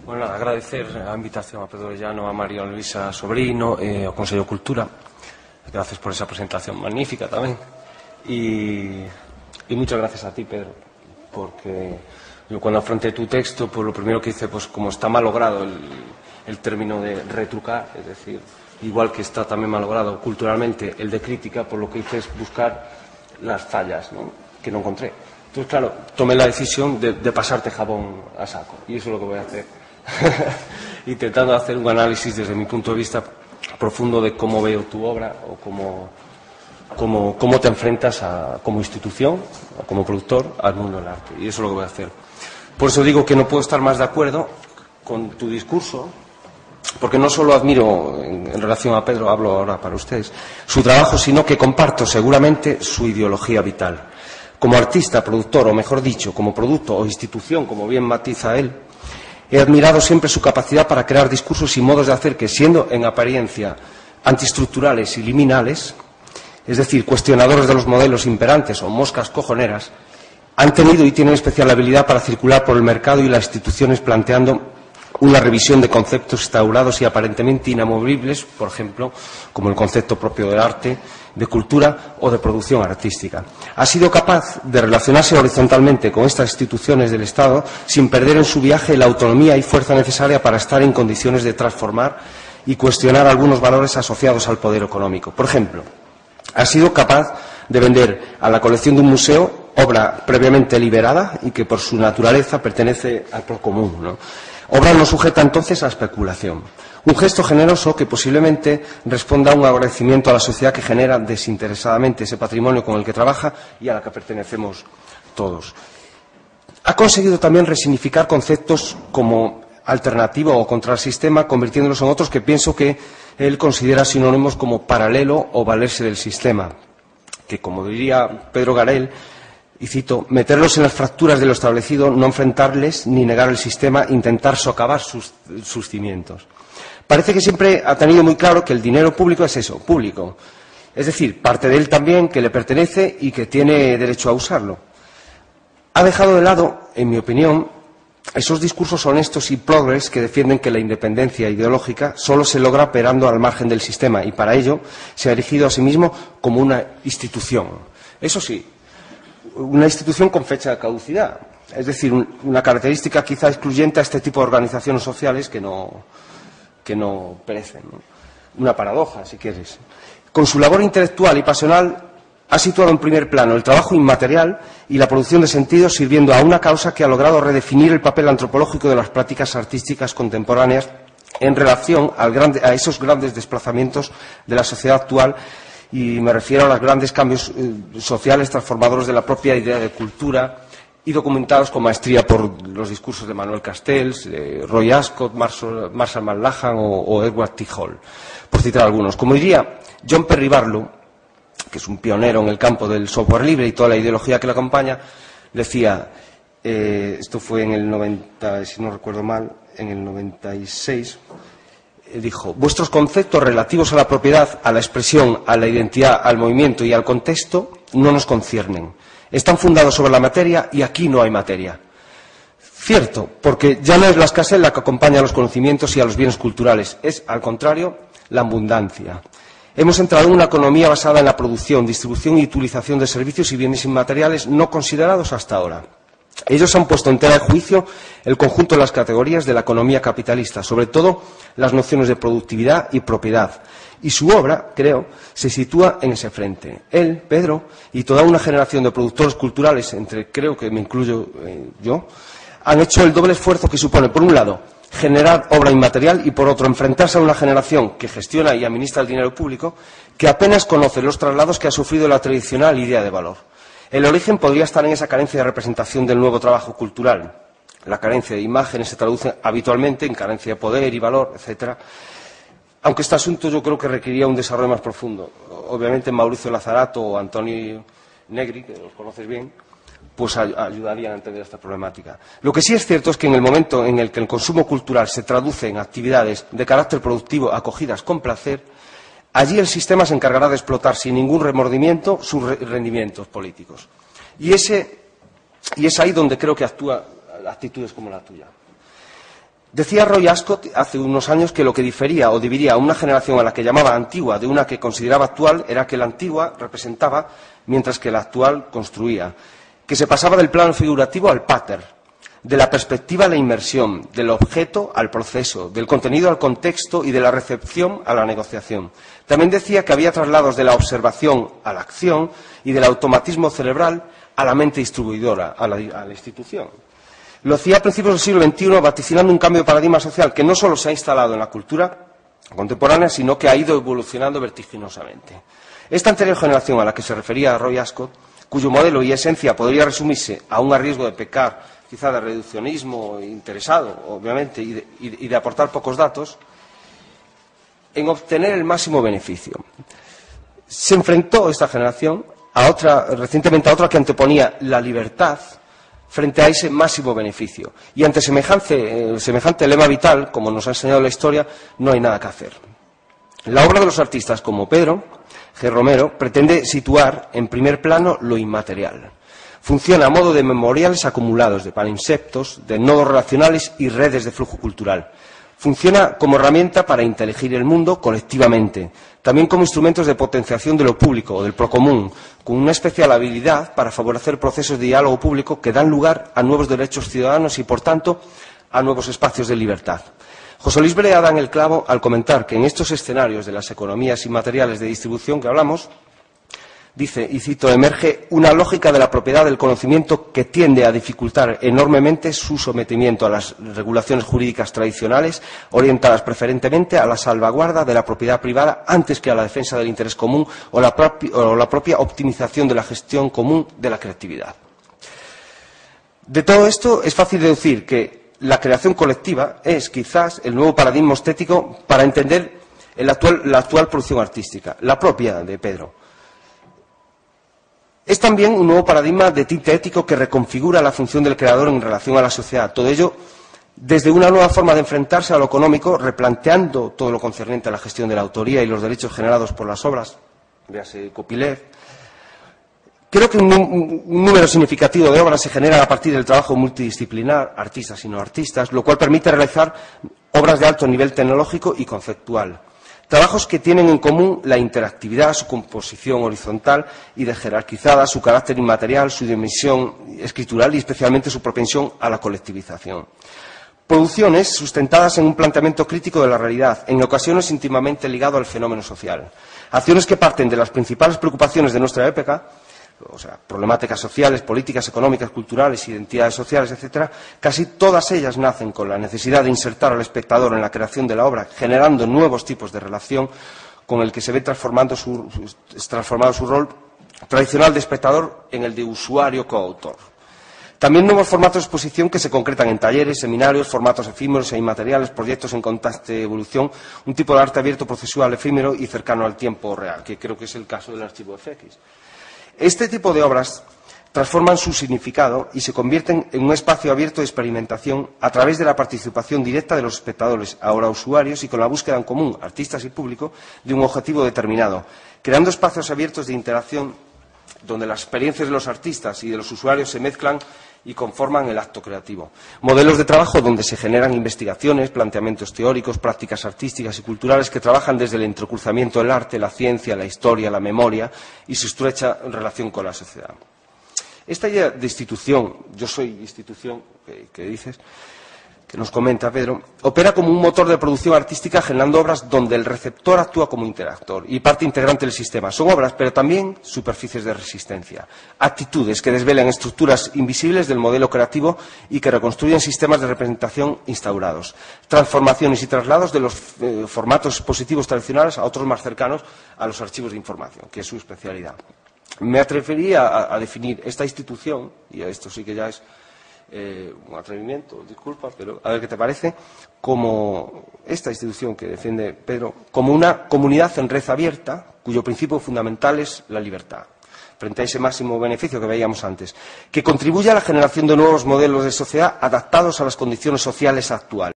Bueno, agradecer a invitación a Pedro Llano, a María Luisa Sobrino, ao Consello de Cultura. Gracias por esa presentación magnífica tamén. Y muchas gracias a ti, Pedro, porque yo cuando afronté tu texto, pues lo primero que hice, pues como está mal logrado el término de retrucar, es decir, igual que está también mal logrado culturalmente el de crítica, pues lo que hice es buscar las fallas, ¿no?, que no encontré. Entonces, claro, tomé la decisión de pasarte jabón a saco, y eso es lo que voy a hacer. Intentando hacer un análisis desde mi punto de vista profundo de cómo veo tu obra o cómo te enfrentas como institución o como productor al mundo del arte, y eso es lo que voy a hacer. Por eso digo que no puedo estar más de acuerdo con tu discurso, porque no solo admiro, en relación a Pedro, hablo ahora para ustedes, su trabajo, sino que comparto seguramente su ideología vital. Como artista, productor, o mejor dicho, como producto o institución, como bien matiza él, he admirado siempre su capacidad para crear discursos y modos de hacer que, siendo en apariencia antiestructurales y liminales, es decir, cuestionadores de los modelos imperantes o moscas cojoneras, han tenido y tienen especial habilidad para circular por el mercado y las instituciones planteando una revisión de conceptos instaurados y aparentemente inamovibles, por ejemplo, como el concepto propio del arte, de cultura o de producción artística. Ha sido capaz de relacionarse horizontalmente con estas instituciones del Estado sin perder en su viaje la autonomía y fuerza necesaria para estar en condiciones de transformar y cuestionar algunos valores asociados al poder económico. Por ejemplo, ha sido capaz de vender a la colección de un museo obra previamente liberada y que por su naturaleza pertenece al procomún, ¿no? Obra no sujeta entonces a especulación. Un gesto generoso que posiblemente responda a un agradecimiento a la sociedad que genera desinteresadamente ese patrimonio con el que trabaja y a la que pertenecemos todos. Ha conseguido también resignificar conceptos como alternativo o contra el sistema, convirtiéndolos en otros que pienso que él considera sinónimos como paralelo o valerse del sistema, que, como diría Pedro Garel, y cito, meterlos en las fracturas de lo establecido, no enfrentarles ni negar el sistema, intentar socavar sus cimientos. Parece que siempre ha tenido muy claro que el dinero público es eso, público. Es decir, parte de él también que le pertenece y que tiene derecho a usarlo. Ha dejado de lado, en mi opinión, esos discursos honestos y progres que defienden que la independencia ideológica solo se logra operando al margen del sistema y para ello se ha erigido a sí mismo como una institución. Eso sí, una institución con fecha de caducidad, es decir, una característica quizá excluyente a este tipo de organizaciones sociales que no perecen, ¿no? Una paradoja, si quieres. Con su labor intelectual y pasional ha situado en primer plano el trabajo inmaterial y la producción de sentidos, sirviendo a una causa que ha logrado redefinir el papel antropológico de las prácticas artísticas contemporáneas en relación a esos grandes desplazamientos de la sociedad actual. Y me refiero a los grandes cambios sociales transformadores de la propia idea de cultura y documentados con maestría por los discursos de Manuel Castells, Roy Ascott, Marshall McLuhan o Edward T. Hall, por citar algunos. Como diría John Perry Barlow, que es un pionero en el campo del software libre y toda la ideología que lo acompaña, decía, esto fue en el 90, si no recuerdo mal, en el 96, dijo, vuestros conceptos relativos a la propiedad, a la expresión, a la identidad, al movimiento y al contexto no nos conciernen. Están fundados sobre la materia y aquí no hay materia. Cierto, porque ya no es la escasez la que acompaña a los conocimientos y a los bienes culturales, es, al contrario, la abundancia. Hemos entrado en una economía basada en la producción, distribución y utilización de servicios y bienes inmateriales no considerados hasta ahora. Ellos han puesto en tela de juicio el conjunto de las categorías de la economía capitalista, sobre todo las nociones de productividad y propiedad. Y su obra, creo, se sitúa en ese frente. Él, Pedro, y toda una generación de productores culturales, entre creo que me incluyo yo, han hecho el doble esfuerzo que supone, por un lado, generar obra inmaterial y, por otro, enfrentarse a una generación que gestiona y administra el dinero público que apenas conoce los traslados que ha sufrido la tradicional idea de valor. El origen podría estar en esa carencia de representación del nuevo trabajo cultural. La carencia de imágenes se traduce habitualmente en carencia de poder y valor, etcétera. Aunque este asunto yo creo que requeriría un desarrollo más profundo. Obviamente Mauricio Lazarato o Antonio Negri, que los conoces bien, pues ayudarían a entender esta problemática. Lo que sí es cierto es que en el momento en el que el consumo cultural se traduce en actividades de carácter productivo acogidas con placer, allí el sistema se encargará de explotar sin ningún remordimiento sus rendimientos políticos. Y es ahí donde creo que actúa actitudes como la tuya. Decía Roy Ascott hace unos años que lo que difería o dividía a una generación a la que llamaba antigua de una que consideraba actual era que la antigua representaba mientras que la actual construía, que se pasaba del plano figurativo al pattern, de la perspectiva a la inmersión, del objeto al proceso, del contenido al contexto y de la recepción a la negociación. También decía que había traslados de la observación a la acción y del automatismo cerebral a la mente distribuidora, a la institución. Lo hacía a principios del siglo XXI vaticinando un cambio de paradigma social que no solo se ha instalado en la cultura contemporánea, sino que ha ido evolucionando vertiginosamente. Esta anterior generación a la que se refería Roy Ascott, cuyo modelo y esencia podría resumirse, aún a riesgo de pecar quizá de reduccionismo interesado, obviamente, y de aportar pocos datos, en obtener el máximo beneficio. Se enfrentó esta generación recientemente a otra que anteponía la libertad frente a ese máximo beneficio. Y ante semejante lema vital, como nos ha enseñado la historia, no hay nada que hacer. La obra de los artistas como Pedro G. Romero pretende situar en primer plano lo inmaterial. Funciona a modo de memoriales acumulados, de palimpsestos, de nodos relacionales y redes de flujo cultural. Funciona como herramienta para inteligir el mundo colectivamente, también como instrumentos de potenciación de lo público o del procomún, con una especial habilidad para favorecer procesos de diálogo público que dan lugar a nuevos derechos ciudadanos y, por tanto, a nuevos espacios de libertad. José Luis Brea da en el clavo al comentar que en estos escenarios de las economías inmateriales de distribución que hablamos, dice, y cito, emerge una lógica de la propiedad del conocimiento que tiende a dificultar enormemente su sometimiento a las regulaciones jurídicas tradicionales, orientadas preferentemente a la salvaguarda de la propiedad privada antes que a la defensa del interés común o la propia optimización de la gestión común de la creatividad. De todo esto es fácil deducir que la creación colectiva es quizás el nuevo paradigma estético para entender la actual producción artística, la propia de Pedro. Es también un nuevo paradigma de tinte ético que reconfigura la función del creador en relación a la sociedad. Todo ello desde una nueva forma de enfrentarse a lo económico, replanteando todo lo concerniente a la gestión de la autoría y los derechos generados por las obras. Véase Copyleft. Creo que un número significativo de obras se genera a partir del trabajo multidisciplinar, artistas y no artistas, lo cual permite realizar obras de alto nivel tecnológico y conceptual. Trabajos que tienen en común la interactividad, su composición horizontal y jerarquizada, su carácter inmaterial, su dimensión escritural y especialmente su propensión a la colectivización. Producciones sustentadas en un planteamiento crítico de la realidad, en ocasiones íntimamente ligado al fenómeno social. Acciones que parten de las principales preocupaciones de nuestra época, o sea, problemáticas sociales, políticas, económicas, culturales, identidades sociales, etcétera, casi todas ellas nacen con la necesidad de insertar al espectador en la creación de la obra, generando nuevos tipos de relación con el que se ve transformado su rol tradicional de espectador en el de usuario coautor. También nuevos formatos de exposición que se concretan en talleres, seminarios, formatos efímeros e inmateriales, proyectos en constante evolución, un tipo de arte abierto, procesual, efímero y cercano al tiempo real, que creo que es el caso del archivo FX. Este tipo de obras transforman su significado y se convierten en un espacio abierto de experimentación a través de la participación directa de los espectadores, ahora usuarios, y con la búsqueda en común, artistas y público, de un objetivo determinado, creando espacios abiertos de interacción donde las experiencias de los artistas y de los usuarios se mezclan y conforman el acto creativo. Modelos de trabajo donde se generan investigaciones, planteamientos teóricos, prácticas artísticas y culturales que trabajan desde el entrecruzamiento del arte, la ciencia, la historia, la memoria y su estrecha relación con la sociedad. Esta idea de institución, yo soy institución, que dices, que nos comenta Pedro, opera como un motor de producción artística generando obras donde el receptor actúa como interactor y parte integrante del sistema. Son obras, pero también superficies de resistencia, actitudes que desvelan estructuras invisibles del modelo creativo y que reconstruyen sistemas de representación instaurados, transformaciones y traslados de los formatos expositivos tradicionales a otros más cercanos a los archivos de información, que es su especialidad. Me atrevería a definir esta institución, y esto sí que ya es un atrevimiento, disculpa, pero a ver qué te parece, como esta institución que defiende Pedro, como una comunidad en red abierta, cuyo principio fundamental es la libertad, frente a ese máximo beneficio que veíamos antes, que contribuye a la generación de nuevos modelos de sociedad adaptados a las condiciones sociales actuales.